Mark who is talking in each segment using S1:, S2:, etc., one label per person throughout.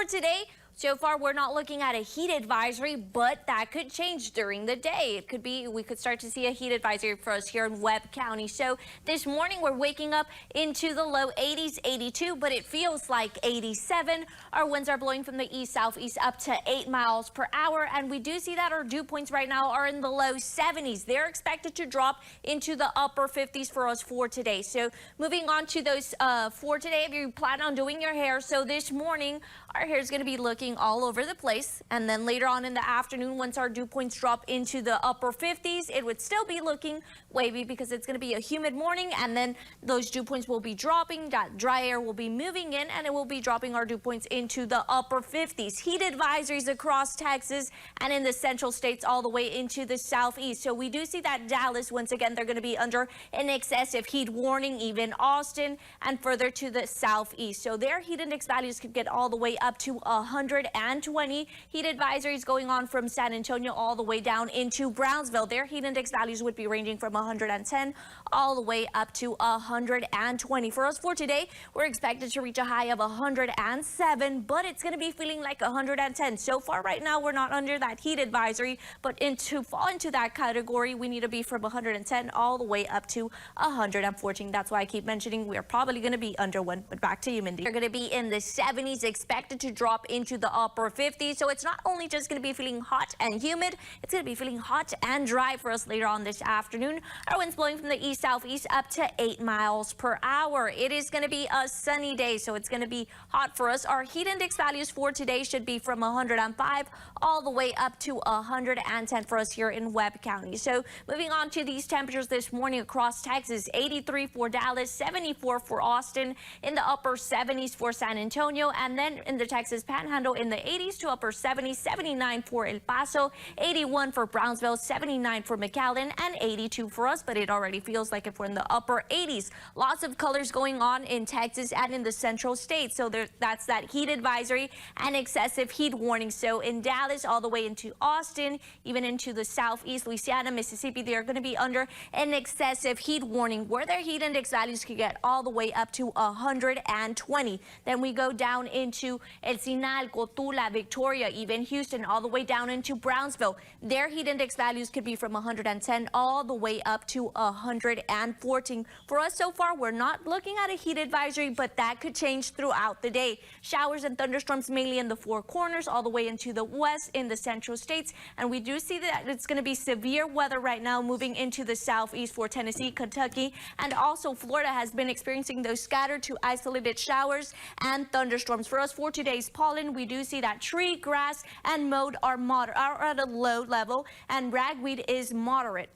S1: for today, so far we're not looking at a heat advisory, but that could change during the day. It could be, we could start to see a heat advisory for us here in Webb County. So this morning we're waking up into the low 80s, 82, but it feels like 87. Our winds are blowing from the east-southeast up to 8 miles per hour, and we do see that our dew points right now are in the low 70s. They're expected to drop into the upper 50s for us for today. So moving on to those for today, if you plan on doing your hair, so this morning our hair is going to be looking all over the place, and then later on in the afternoon, once our dew points drop into the upper 50s, it would still be looking wavy because it's going to be a humid morning, and then those dew points will be dropping. That dry air will be moving in, and it will be dropping our dew points into the upper 50s. Heat advisories across Texas and in the central states all the way into the southeast. So we do see that Dallas, once again, they're going to be under an excessive heat warning, even Austin and further to the southeast. So their heat index values could get all the way up to 120. Heat advisories going on from San Antonio all the way down into Brownsville. Their heat index values would be ranging from 110 all the way up to 120. For us for today, we're expected to reach a high of 107, but it's going to be feeling like 110. So far right now, we're not under that heat advisory, but to fall into that category, we need to be from 110 all the way up to 114. That's why I keep mentioning we're probably going to be under one. But back to you, Mindy. We're going to be in the 70s, expected to drop into the upper 50s. So it's not only just going to be feeling hot and humid, it's going to be feeling hot and dry for us later on this afternoon. Our winds blowing from the east-southeast up to 8 miles per hour. It is going to be a sunny day, so it's going to be hot for us. Our heat index values for today should be from 105 all the way up to 110 for us here in Webb County. So moving on to these temperatures this morning across Texas, 83 for Dallas, 74 for Austin, in the upper 70s for San Antonio, and then in the Texas Panhandle in the 80s to upper 70s, 79 for El Paso, 81 for Brownsville, 79 for McAllen, and 82 for us, but it already feels like if we're in the upper 80s. Lots of colors going on in Texas and in the central states. So that's that heat advisory and excessive heat warning. So in Dallas all the way into Austin, even into the southeast, Louisiana, Mississippi, they're going to be under an excessive heat warning where their heat index values could get all the way up to 120. Then we go down into El Sinalco, Tula, Victoria, even Houston, all the way down into Brownsville. Their heat index values could be from 110 all the way up to 114. For us so far, we're not looking at a heat advisory, but that could change throughout the day. Showers and thunderstorms mainly in the Four Corners, all the way into the west in the central states. And we do see that it's going to be severe weather right now moving into the southeast for Tennessee, Kentucky, and also Florida has been experiencing those scattered to isolated showers and thunderstorms. For us for today's pollen, we do see that tree, grass, and mold are at a low level, and ragweed is moderate.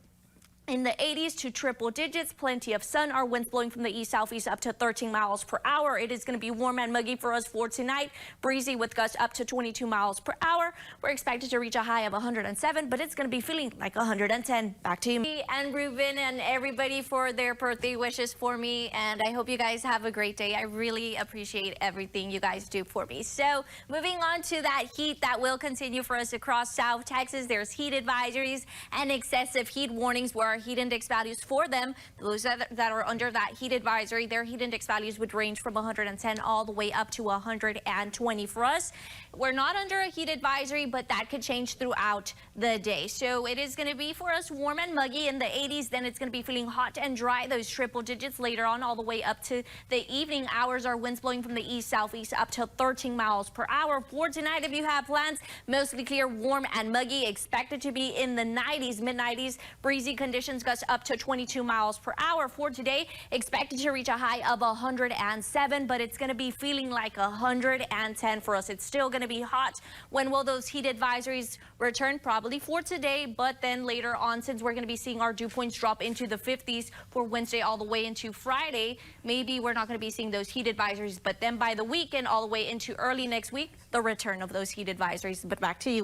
S1: In the 80s to triple digits, plenty of sun. Our winds blowing from the east-southeast up to 13 miles per hour. It is going to be warm and muggy for us for tonight. Breezy with gusts up to 22 miles per hour. We're expected to reach a high of 107, but it's going to be feeling like 110. Back to you. And Ruben and everybody for their birthday wishes for me, and I hope you guys have a great day. I really appreciate everything you guys do for me. So moving on to that heat that will continue for us across South Texas. There's heat advisories and excessive heat warnings where our heat index values for them, those that are under that heat advisory, their heat index values would range from 110 all the way up to 120 for us. We're not under a heat advisory, but that could change throughout the day. So it is going to be for us warm and muggy in the 80s. Then it's going to be feeling hot and dry, those triple digits later on all the way up to the evening hours. Our winds blowing from the east-southeast up to 13 miles per hour. For tonight, if you have plans, mostly clear, warm and muggy, expected to be in the 90s, mid-90s, breezy conditions, gusts up to 22 miles per hour. For today, expected to reach a high of 107, but it's going to be feeling like 110 for us. It's still going to be hot. When will those heat advisories return? Probably for today, but then later on, since we're going to be seeing our dew points drop into the 50s for Wednesday all the way into Friday, maybe we're not going to be seeing those heat advisories, but then by the weekend all the way into early next week, the return of those heat advisories. But back to you.